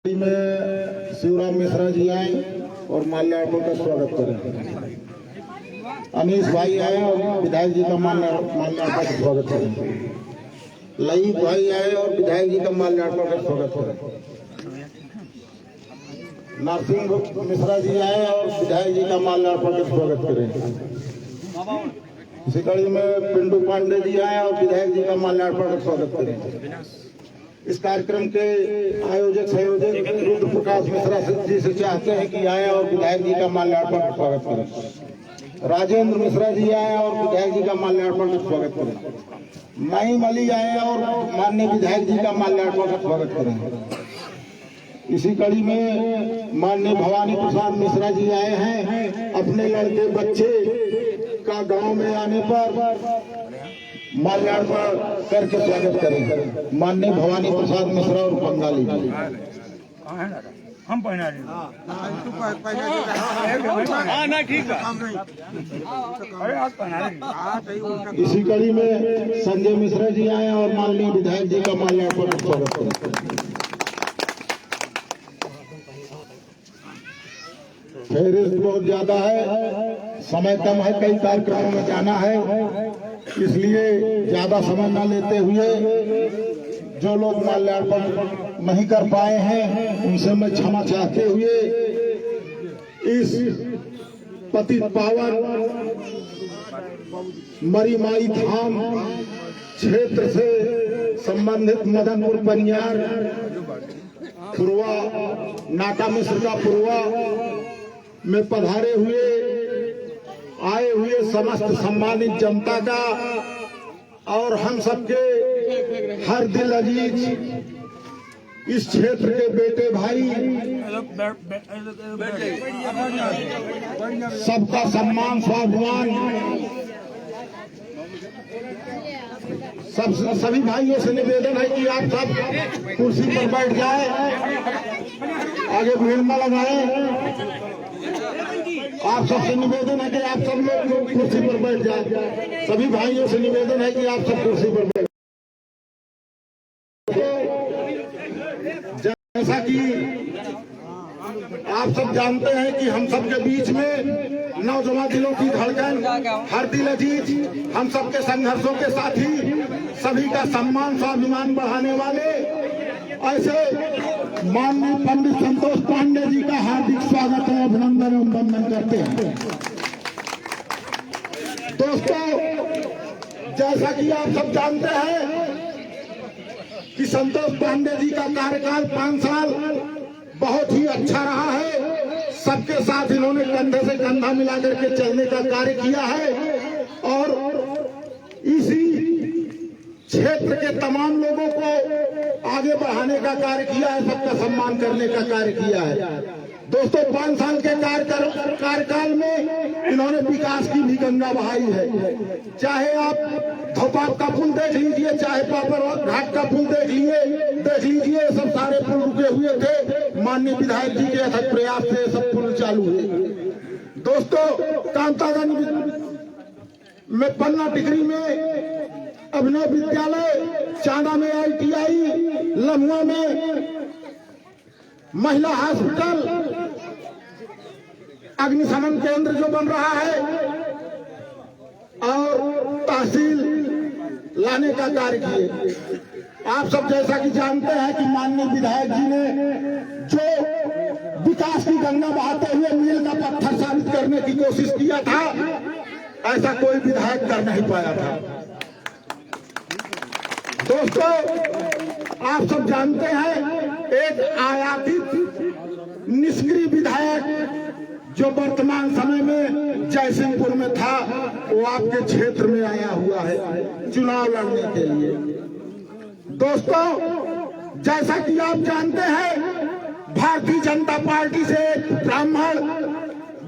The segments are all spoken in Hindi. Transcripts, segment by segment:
में शिवराम मिश्रा जी आए और माल्यार्पण का स्वागत करें। अनीश भाई आए और विधायक जी का माल्यार्पण का स्वागत करें। लईक भाई आए और विधायक जी का माल्यार्पण का स्वागत करें। नरसिंह मिश्रा जी आए और विधायक जी का माल्यार्पण का स्वागत करें। इसी कड़ी में पिंटू पांडे जी आए और विधायक जी का माल्यार्पण का स्वागत करें। इस कार्यक्रम के आयोजक संयोजक रुद्र प्रकाश मिश्रा जी से चाहते हैं कि आए और विधायक जी का माल्यार्पण का स्वागत करें। राजेंद्र मिश्रा जी आए और विधायक जी का माल्यार्पण का स्वागत करें। नईम अली आए और माननीय विधायक जी का माल्यार्पण का स्वागत करें। इसी कड़ी में माननीय भवानी प्रसाद मिश्रा जी आए हैं। अपने लड़के बच्चे का गांव में आने पर माल्यार्पण करके स्वागत करें। माननीय भवानी प्रसाद मिश्रा और बंगाली हम पहना इसी कड़ी में संजय मिश्रा जी आए और माननीय विधायक जी का माल्यार्पण का स्वागत करें। फेरिस्त बहुत ज्यादा है, समय कम है, कई कार्यक्रमों में जाना है, इसलिए ज्यादा समय न लेते हुए जो लोग माल्यार्पण नहीं कर पाए हैं उनसे मैं क्षमा चाहते हुए इस पतित पावन मरीमाई धाम क्षेत्र से संबंधित मदनपुर बनियार पुरवा नाका मिश्र का पुरवा में पधारे हुए आए हुए समस्त सम्मानित जनता का और हम सबके हर दिल अजीज इस क्षेत्र के बेटे भाई सबका सम्मान स्वाभिमान सभी भाइयों से निवेदन है कि आप सब कुर्सी पर बैठ जाए, आगे भीड़ न लगाए। आप सबसे निवेदन है कि आप सब लोग कुर्सी पर बैठ जाए। सभी भाइयों से निवेदन है कि आप सब कुर्सी पर बैठ। जैसा कि आप सब जानते हैं कि हम सब के बीच में नौजवान दिलों की धड़कन, हर दिल अजीज, हम सबके संघर्षों के साथी, सभी का सम्मान स्वाभिमान बढ़ाने वाले ऐसे माननीय पंडित संतोष पांडे जी का हार्दिक स्वागत और अभिनंदन एवं वंदन करते हैं। दोस्तों, जैसा कि आप सब जानते हैं कि संतोष पांडे जी का कार्यकाल 5 साल बहुत ही अच्छा रहा है। सबके साथ इन्होंने कंधे से कंधा मिलाकर के चलने का कार्य किया है और इसी क्षेत्र के तमाम लोगों को आगे बढ़ाने का कार्य किया है, सबका सम्मान करने का कार्य किया है। दोस्तों, 5 साल के कार्यकाल में इन्होंने विकास की भी गंगा बहाई है। चाहे आप धोपाप का पुल देख लीजिए, चाहे पापर घाट का पुल देख लीजिए, सब सारे पुल रुके हुए थे। माननीय विधायक जी के अथक प्रयास से सब पुल चालू हुए। दोस्तों, कांतागंज में पन्ना टिकरी में अभिनव विद्यालय, चांदा में ITI, लम्हुआ में महिला हॉस्पिटल, अग्निशमन केंद्र जो बन रहा है और तहसील लाने का कार्य किए। आप सब जैसा कि जानते हैं कि माननीय विधायक जी ने जो विकास की गंगा बहाते हुए मील का पत्थर साबित करने की कोशिश किया था, ऐसा कोई विधायक कर नहीं पाया था। दोस्तों, आप सब जानते हैं एक आयातित निष्क्रिय विधायक जो वर्तमान समय में जयसिंहपुर में था, वो आपके क्षेत्र में आया हुआ है चुनाव लड़ने के लिए। दोस्तों, जैसा कि आप जानते हैं भारतीय जनता पार्टी से एक ब्राह्मण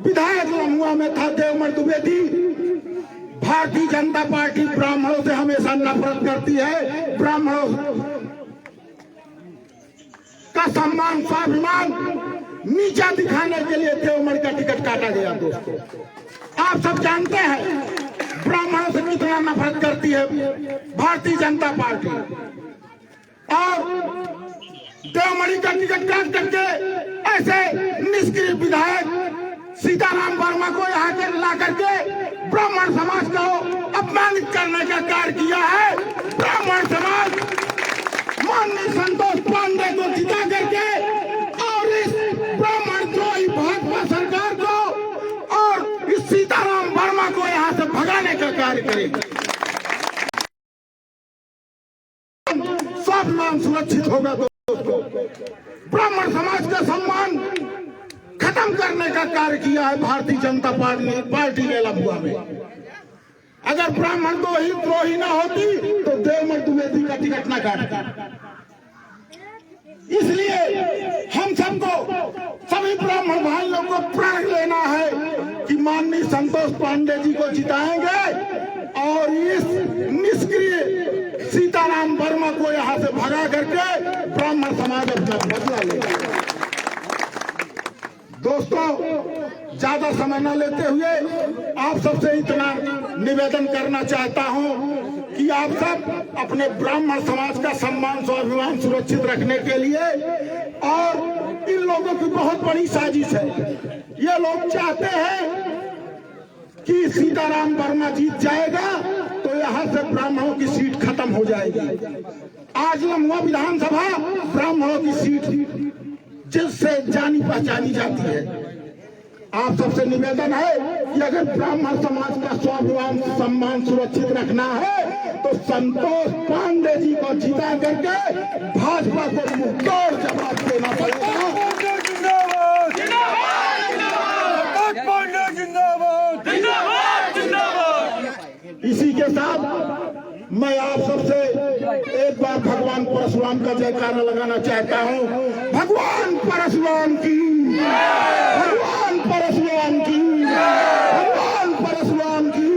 विधायक लम्हुआ में था, देवमर द्विवेदी। भारतीय जनता पार्टी ब्राह्मणों से हमेशा नफरत करती है। ब्राह्मणों का सम्मान स्वाभिमान नीचा दिखाने के लिए देवमर का टिकट काटा गया। दोस्तों, आप सब जानते हैं ब्राह्मणों से कितना नफरत करती है भारतीय जनता पार्टी। और देवमणि का टिकट काट करके ऐसे निष्क्रिय विधायक सीताराम वर्मा को यहाँ के ला करके ब्राह्मण समाज को अपमानित करने का कार्य किया है। ब्राह्मण समाज माननीय संतोष पांडे को जिता करके और इस ब्राह्मण द्रोही भाजपा सरकार को और इस सीताराम वर्मा को यहाँ से भगाने का कार्य करेगा। स्वाभिमान सुरक्षित होगा। दोस्तों, ब्राह्मण समाज का सम्मान खत्म करने का कार्य किया है भारतीय जनता पार्टी ने लम्बुआ में। अगर ब्राह्मण को ही द्रोही ना होती तो देवमणि द्विवेदी का टिकट ना काटता। इसलिए हम सबको, सभी ब्राह्मण भाइयों को प्रण लेना है कि माननीय संतोष पांडे जी को जिताएंगे और इस निष्क्रिय सीताराम वर्मा को यहां से भगा करके ब्राह्मण समाज अपना बदला लेगा। दोस्तों, ज्यादा समय न लेते हुए आप सबसे इतना निवेदन करना चाहता हूं कि आप सब अपने ब्राह्मण समाज का सम्मान स्वाभिमान सुरक्षित रखने के लिए, और इन लोगों की बहुत बड़ी साजिश है। ये लोग चाहते हैं कि सीताराम वर्मा जीत जाएगा तो यहां से ब्राह्मणों की सीट खत्म हो जाएगी। आज लम्बुआ विधानसभा ब्राह्मणों की सीट जिससे जानी पहचानी जाती है। आप सबसे निवेदन है कि अगर ब्राह्मण समाज का स्वाभिमान सम्मान सुरक्षित रखना है तो संतोष पांडे जी को जिता करके भाजपा को मुंहतोड़ जवाब देना पड़ेगा। इसी के साथ मैं आप सबसे एक बार भगवान परशुराम का जयकारा लगाना चाहता हूँ। भगवान परशुराम की, भगवान परशुराम की, भगवान परशुराम की।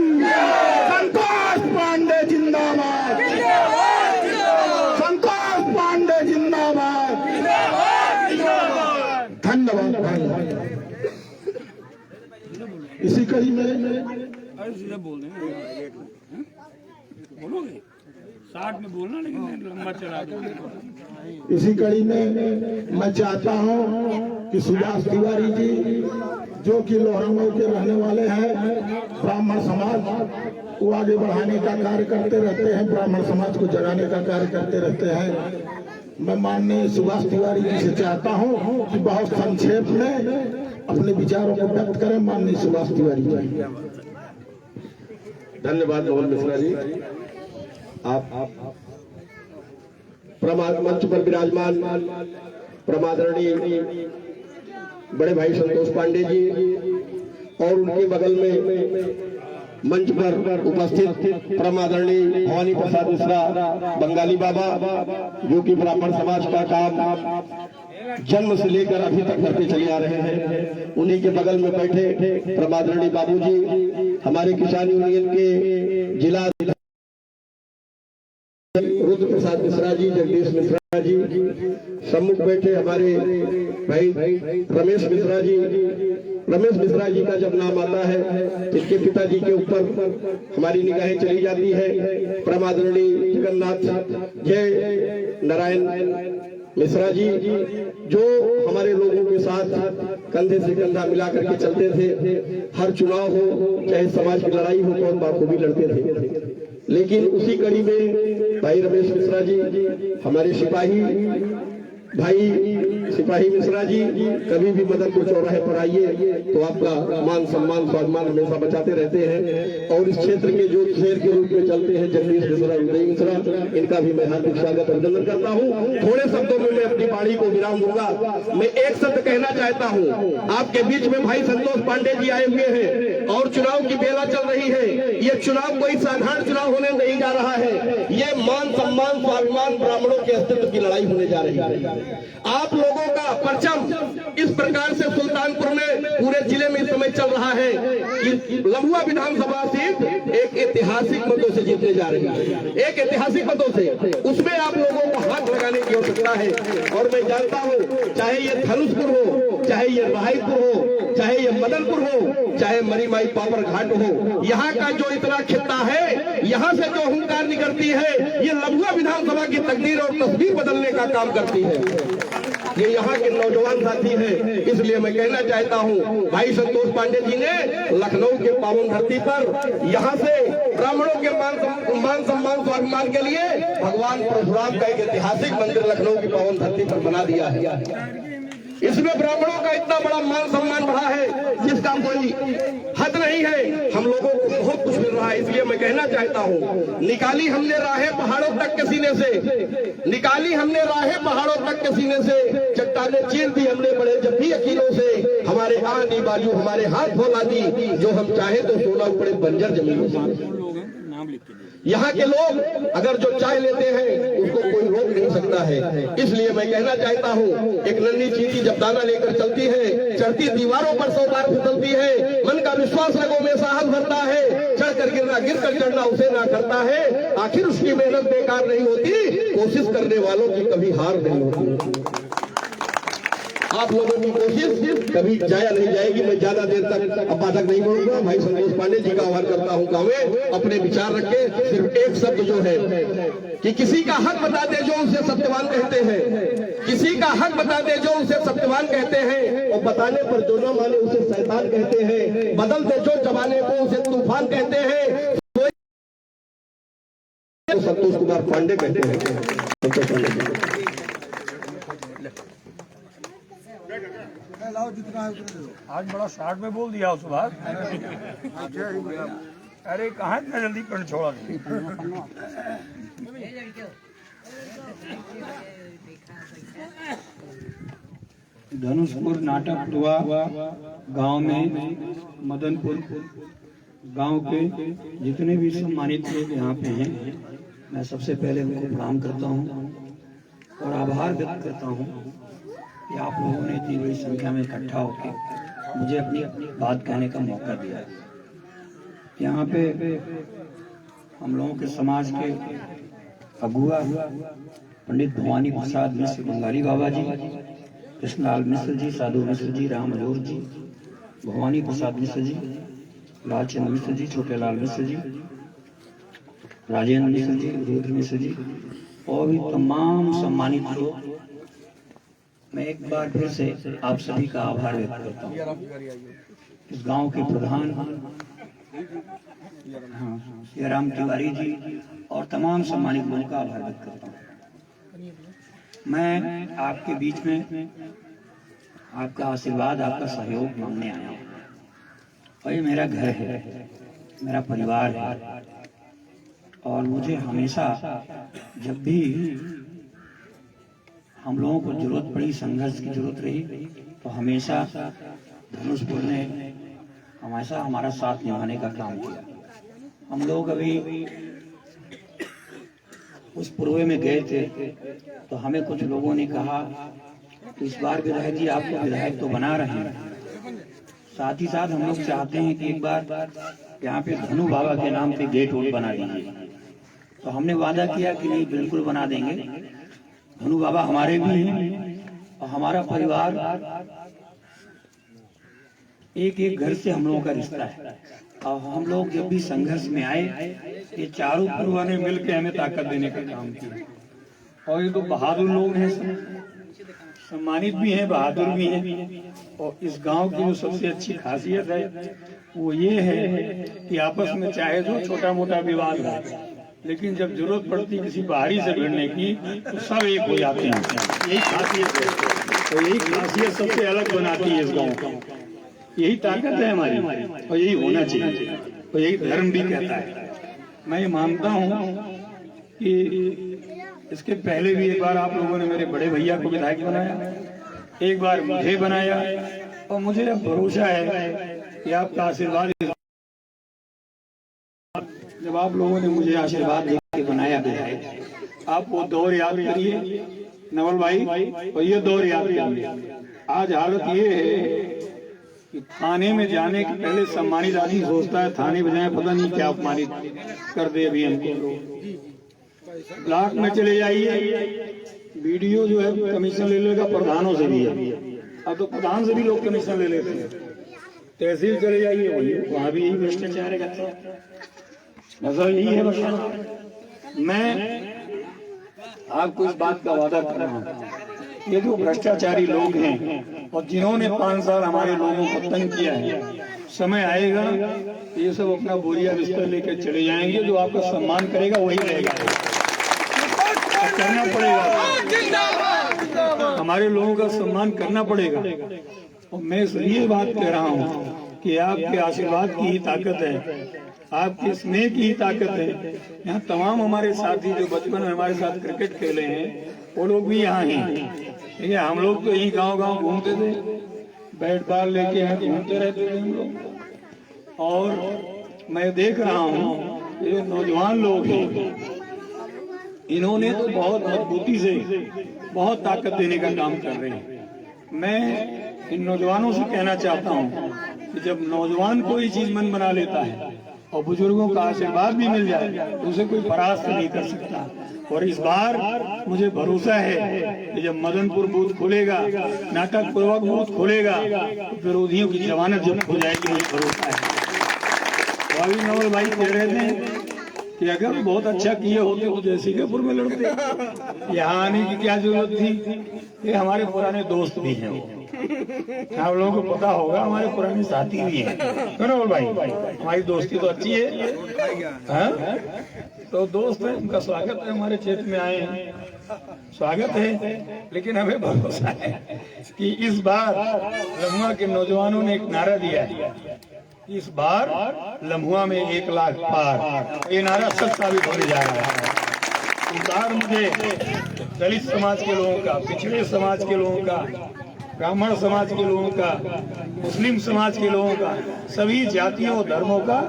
संतोष पांडे जिंदाबाद, संतोष पांडे जिंदाबाद। धन्यवाद भाई। इसी कड़ी में बोलोगे 60 में बोलना, लेकिन लंबा चला दो। इसी कड़ी में मैं चाहता हूं कि सुभाष तिवारी जी, जो कि लोहरंगों के रहने वाले हैं, ब्राह्मण समाज को आगे बढ़ाने का कार्य करते रहते हैं, ब्राह्मण समाज को जगाने का कार्य करते रहते हैं। मैं माननीय सुभाष तिवारी जी से चाहता हूं कि बहुत संक्षेप में अपने विचारों को व्यक्त करें। माननीय सुभाष तिवारी जी। धन्यवाद नवल मिश्रा जी। आप प्रमाद मंच पर विराजमान प्रमादरणीय बड़े भाई संतोष पांडे जी और उनके बगल में मंच पर उपस्थित प्रमादरणीय भवानी प्रसाद मिश्रा बंगाली बाबा, जो कि ब्राह्मण समाज का काम जन्म से लेकर अभी तक करते चले आ रहे हैं। उन्हीं के बगल में बैठे प्रमादरणीय बाबू जी, हमारे किसान यूनियन के जिला रुद्र प्रसाद मिश्रा जी, जगदीश मिश्रा जी, सम्मुख बैठे हमारे भाई रमेश मिश्रा जी। रमेश मिश्रा जी का जब नाम आता है इनके पिताजी के ऊपर हमारी निगाहें चली जाती है। प्रमादरणीय जगन्नाथ जय नारायण मिश्रा जी, जो हमारे लोगों के साथ कंधे से कंधा मिला करके चलते थे। हर चुनाव हो, चाहे समाज की लड़ाई हो, तो हम बाखूबी लड़ते थे। लेकिन उसी कड़ी में भाई रमेश मिश्रा जी, हमारे सिपाही भाई सिपाही मिश्रा जी, कभी भी मदनपुर चौराहे पर आइए तो आपका मान सम्मान स्वाभिमान हमेशा बचाते रहते हैं। और इस क्षेत्र के जो शेर के रूप में चलते हैं जगदीश मिश्रा, उदय मिश्रा, इनका भी मैं हार्दिक स्वागत अभिनंदन करता हूँ। थोड़े शब्दों में मैं अपनी वाणी को विराम दूंगा। मैं एक शब्द कहना चाहता हूँ, आपके बीच में भाई संतोष पांडे जी आए हुए हैं और चुनाव की बेला चल रही है। ये चुनाव कोई साधारण चुनाव होने नहीं जा रहा है, ये मान सम्मान स्वाभिमान ब्राह्मणों के अस्तित्व की लड़ाई होने जा रही है। आप लोगों का परचम इस प्रकार से सुल्तानपुर में पूरे जिले में इस समय चल रहा है कि लम्बुआ विधानसभा सीट एक ऐतिहासिक मतों से जीतने जा रही है, एक ऐतिहासिक मतों से। उसमें आप लोगों को हाथ लगाने की आवश्यकता है। और मैं जानता हूँ, चाहे ये धनुषपुर हो, चाहे ये रायपुर हो, चाहे ये मदनपुर हो, चाहे मरीमाई पापर घाट हो, यहाँ का जो इतना खित्ता है, यहाँ से जो हुंकार निकलती है, ये लम्बुआ विधानसभा की तकदीर और तस्वीर बदलने का काम करती है। ये यहाँ के नौजवान साथी हैं। इसलिए मैं कहना चाहता हूँ, भाई संतोष पांडे जी ने लखनऊ के पावन धरती पर यहाँ से ब्राह्मणों के मान सम्मान स्वाभिमान के लिए भगवान परशुराम का एक ऐतिहासिक मंदिर लखनऊ की पावन धरती पर बना दिया है। इसमें ब्राह्मणों का इतना बड़ा मान सम्मान बढ़ा है जिसका कोई हद नहीं है। हम लोगों को बहुत कुछ मिल रहा है। इसलिए मैं कहना चाहता हूँ, निकाली हमने राहें पहाड़ों तक के सीने से, निकाली हमने राहें पहाड़ों तक के सीने से, चट्टाने चीर दी हमने बड़े जब्भी यकीनों से, हमारे आनी बाजू हमारे हाथ फौला दी, जो हम चाहे तो सोना उपड़े बंजर जमीनों से। यहाँ के लोग अगर जो चाय लेते हैं उसको कोई रोक नहीं सकता है। इसलिए मैं कहना चाहता हूँ, एक नन्ही चींटी जब दाना लेकर चलती है, चढ़ती दीवारों पर 100 बार फिसलती है, मन का विश्वास रगों में साहस भरता है, चढ़कर गिरना गिरकर चढ़ना उसे ना करता है, आखिर उसकी मेहनत बेकार नहीं होती, कोशिश करने वालों की कभी हार नहीं होती। आप लोगों की कोशिश कभी जाया नहीं जाएगी। मैं ज्यादा देर तक अब बाधक नहीं बोलूंगा। भाई संतोष पांडे जी का आह्वान करता हूँ, गाँव में अपने विचार रखे। सिर्फ एक शब्द जो है कि किसी का हक बता दे जो उसे सत्यवान कहते हैं, किसी का हक बता दे जो उसे सत्यवान कहते हैं, और बताने पर जो न माने उसे शैतान कहते हैं, बदल दे जो जमाने को उसे तूफान कहते हैं, तो संतोष कुमार पांडे कहते हैं। संतोष पांडे आज बड़ा शॉर्ट में बोल दिया उस बात। अरे कहाँ इतना जल्दी पेड़ छोड़ा धनुषपुर नाटक हुआ गांव में, मदनपुर गांव के जितने भी सम्मानित लोग यहाँ पे हैं, मैं सबसे पहले उनको प्रणाम करता हूँ और आभार व्यक्त करता हूँ कि आप लोगों ने इतनी बड़ी संख्या में इकट्ठा होकर मुझे अपनी बात कहने का मौका दिया। यहाँ पे हम लोगों के समाज के अगुआ पंडित भवानी प्रसाद मिश्र बंगाली बाबा जी, कृष्णलाल मिश्र जी, साधु मिश्र जी, राम हजूर जी, भवानी प्रसाद मिश्र जी, लालचंद मिश्र जी, छोटे लाल मिश्र जी, राजेंद्र मिश्र जी, रुद्र मिश्र जी और भी तमाम सम्मानित लोग, मैं एक बार फिर से आप सभी का आभार व्यक्त करता हूँ। इस गांव के प्रधान राम तिवारी जी और तमाम सम्मानित लोगों का आभार व्यक्त करता हूँ। मैं आपके बीच में आपका आशीर्वाद, आपका सहयोग मांगने आया हूँ। और ये मेरा घर है, मेरा परिवार है, और मुझे हमेशा जब भी हम लोगों को जरूरत पड़ी, संघर्ष की जरूरत रही, तो हमेशा धनुषपुर ने हमेशा हमारा साथ निभाने का काम किया। हम लोग अभी उस पूर्व में गए थे तो हमें कुछ लोगों ने कहा कि इस बार विधायक जी आपको विधायक तो बना रहे हैं, साथ ही साथ हम लोग चाहते हैं कि एक बार यहाँ पे धनु बाबा के नाम पे गेट वोट बना दीजिए। तो हमने वादा किया कि नहीं, बिल्कुल बना देंगे। धनु बाबा हमारे भी हैं और हमारा परिवार एक एक घर से हम लोगों का रिश्ता है। और हम लोग जब भी संघर्ष में आए, ये चारों परिवारों ने मिलकर हमें ताकत देने का काम किया। और ये तो बहादुर लोग हैं, सम्मानित भी हैं, बहादुर भी हैं। और इस गांव की जो सबसे अच्छी खासियत है वो ये है कि आपस में चाहे जो छोटा मोटा विवाद हो, लेकिन जब जरूरत पड़ती किसी बाहरी से भिड़ने की तो सब एक हो जाते हैं। यही खासियत है, तो यही खासियत सबसे अलग बनाती है इस गांव को। यही ताकत है हमारी और यही होना चाहिए, और यही धर्म भी कहता है। मैं ये मानता हूँ कि इसके पहले भी एक बार आप लोगों ने मेरे बड़े भैया को विधायक बनाया, एक बार मुझे बनाया, और मुझे अब भरोसा है कि आपका आशीर्वाद, जब आप लोगों ने मुझे आशीर्वाद देके बनाया विधायक, आप वो दौर याद करिए नवल भाई, और ये दौर याद करिए। आज हालत ये है कि थाने में जाने के पहले सम्मानित आदमी सोचता है थाने में जाए पता नहीं क्या अपमानित कर दे अभी हमको। ब्लॉक में चले जाइए, वीडियो जो है कमीशन ले लेगा प्रधानों से भी है, अब तो प्रधान से भी लोग कमीशन ले लेते हैं। तहसील चले जाइए वहाँ भी यही भ्रष्टाचार है, नजर यही है। बस मैं आपको इस बात का वादा कर रहा हूँ, ये जो भ्रष्टाचारी लोग हैं और जिन्होंने 5 साल हमारे लोगों को तंग किया है, समय आएगा ये सब अपना बोरिया बिस्तर लेकर चले जाएंगे। जो आपका सम्मान करेगा वही रहेगा, करना पड़ेगा, हमारे लोगों का सम्मान करना पड़ेगा। और मैं इसलिए बात कह रहा हूँ कि आपके आशीर्वाद की ही ताकत है, आपके स्नेह की ही ताकत है। यहाँ तमाम हमारे साथी जो बचपन में हमारे साथ क्रिकेट खेले हैं वो लोग भी यहाँ हैं। ठीक है, हम लोग तो यही गांव-गांव घूमते थे, बैट बॉल लेके यहाँ घूमते रहते थे हम लोग। और मैं देख रहा हूँ ये नौजवान लोग हैं, इन्होंने तो बहुत मजबूती से बहुत ताकत देने का काम कर रहे हैं। मैं इन नौजवानों से कहना चाहता हूँ कि जब नौजवान कोई चीज मन बना लेता है और बुजुर्गों का आशीर्वाद भी मिल जाए तो उसे कोई परास्त नहीं कर सकता। और इस बार मुझे भरोसा है कि जब मदनपुर बूथ खुलेगा, नाटक पूर्वक बूथ खुलेगा, तो विरोधियों की जमानत जब हो जाएगी, मुझे भरोसा है। अभी नवल भाई कह रहे थे कि अगर बहुत अच्छा किए होते तो जयसिंहपुर में लड़ते, यहाँ आने की क्या जरूरत थी। ये हमारे पुराने दोस्त भी हैं, आप लोगों को पता होगा, हमारे पुराने साथी भी हैं, नवल भाई। हमारी दोस्ती तो अच्छी है, तो दोस्त है, उनका स्वागत है, हमारे क्षेत्र में आए हैं, स्वागत है। लेकिन हमें भरोसा है कि इस बार लम्हुआ के नौजवानों ने एक नारा दिया है, इस बार लम्हुआ में 1 लाख पार, ये नारा सच साबित होने जा रहा है। इस बार मुझे दलित समाज के लोगों का, पिछड़े समाज के लोगों का, ब्राह्मण समाज के लोगों का, मुस्लिम समाज के लोगों का, सभी जातियों धर्मों का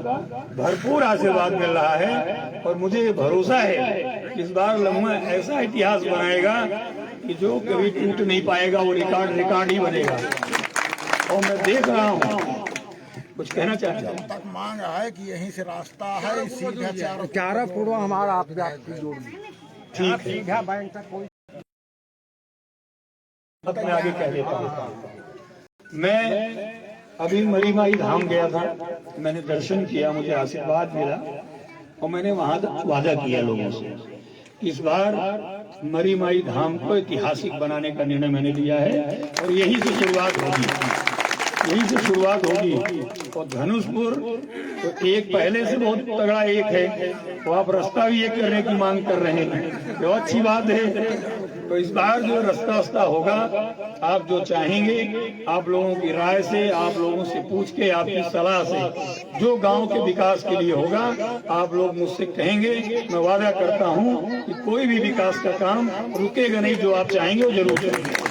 भरपूर आशीर्वाद मिल रहा है। और मुझे भरोसा है इस बार लम्हुआ ऐसा इतिहास बनाएगा कि जो कभी टूट नहीं पाएगा, वो रिकॉर्ड ही बनेगा। और मैं देख रहा हूँ, कुछ कहना चाहता हूँ। तक मांग है कि यहीं से रास्ता है, सीधा 4 फुट हमारा आपकी जोड़ ठीक है, बैंक तक कोई मैं आगे कह देता हूँ। मैं अभी मरीमाई धाम गया था, मैंने दर्शन किया, मुझे आशीर्वाद मिला और मैंने वहां वादा किया लोगों से इस बार मरीमाई धाम को ऐतिहासिक बनाने का निर्णय मैंने लिया है। और यहीं से शुरुआत होगी। और धनुषपुर तो एक पहले से बहुत तगड़ा एक है, तो आप रास्ता भी एक करने की मांग कर रहे हैं, जो अच्छी बात है। तो इस बार जो रास्ता होगा, आप जो चाहेंगे, आप लोगों की राय से, आप लोगों से पूछ के, आपकी सलाह से जो गांव के विकास के लिए होगा, आप लोग मुझसे कहेंगे, मैं वादा करता हूं कि कोई भी विकास का काम रुकेगा नहीं, जो आप चाहेंगे वो जरूर करेंगे।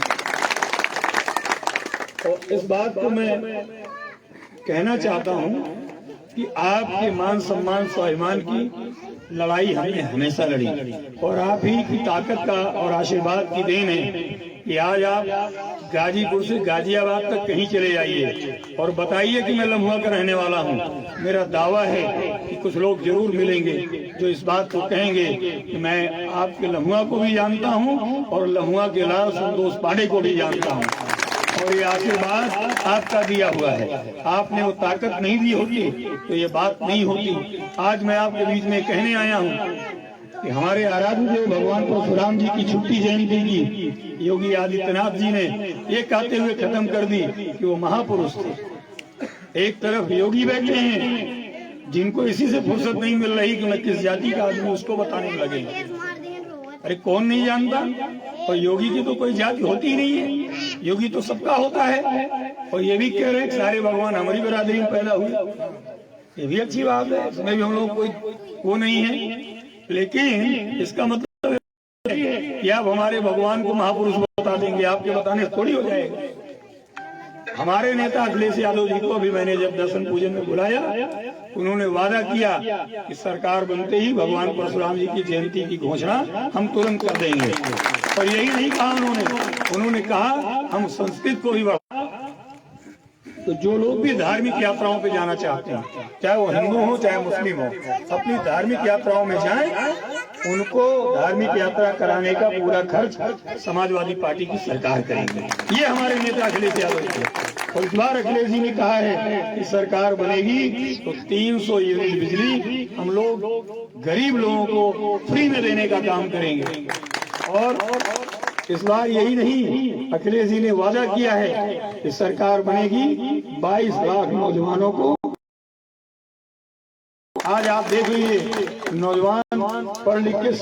और इस बात को मैं कहना चाहता हूं कि आपके मान सम्मान स्वाभिमान की लड़ाई हमने हमेशा लड़ी, और आप ही की ताकत का और आशीर्वाद की देन है कि आज आप गाजीपुर से गाजियाबाद तक कहीं चले जाइए और बताइए कि मैं लम्हुआ का रहने वाला हूं। मेरा दावा है कि कुछ लोग जरूर मिलेंगे जो इस बात को कहेंगे कि मैं आपके लम्हुआ को भी जानता हूं और लम्हुआ के लाल संतोष पांडे को भी जानता हूं, और ये आशीर्वाद आपका दिया हुआ है। आपने वो ताकत नहीं दी होती तो ये बात नहीं होती। आज मैं आपके बीच में कहने आया हूँ कि हमारे आराध्य देव भगवान परशुराम जी की छुट्टी जयंती की योगी आदित्यनाथ जी ने ये कहते हुए खत्म कर दी कि वो महापुरुष थे। एक तरफ योगी बैठे हैं जिनको इसी से फुर्सत नहीं मिल रही कि मैं किस जाति का आदमी, उसको बताने में लगे। अरे कौन नहीं जानता, और योगी की तो कोई जाति होती ही नहीं है, योगी तो सबका होता है। और ये भी कह रहे हैं सारे भगवान हमारी बिरादरी में पैदा हुए, ये भी अच्छी बात है, इसमें भी हम लोग कोई वो नहीं है। लेकिन इसका मतलब कि आप हमारे भगवान को महापुरुष बता देंगे, आपके बताने थोड़ी हो जाएगा। हमारे नेता अखिलेश यादव जी को भी मैंने जब दर्शन पूजन में बुलाया, उन्होंने वादा किया कि सरकार बनते ही भगवान परशुराम जी की जयंती की घोषणा हम तुरंत कर देंगे। और यही नहीं कहा उन्होंने कहा हम संस्कृत को भी तो जो लोग भी धार्मिक यात्राओं पे जाना चाहते हैं, चाहे वो हिंदू हो चाहे मुस्लिम हो, अपनी धार्मिक यात्राओं में जाएं। उनको धार्मिक यात्रा कराने का पूरा खर्च समाजवादी पार्टी की सरकार करेगी। ये हमारे नेता अखिलेश यादव जी है। और इस बार अखिलेश जी ने कहा है कि सरकार बनेगी तो 300 यूनिट बिजली हम लोग गरीब लोगों को फ्री में देने का काम करेंगे। और इस बार यही नहीं, अखिलेश जी ने वादा किया है कि सरकार बनेगी 22 लाख नौजवानों को। आज आप देख लीजिए, नौजवान पढ़ लिख के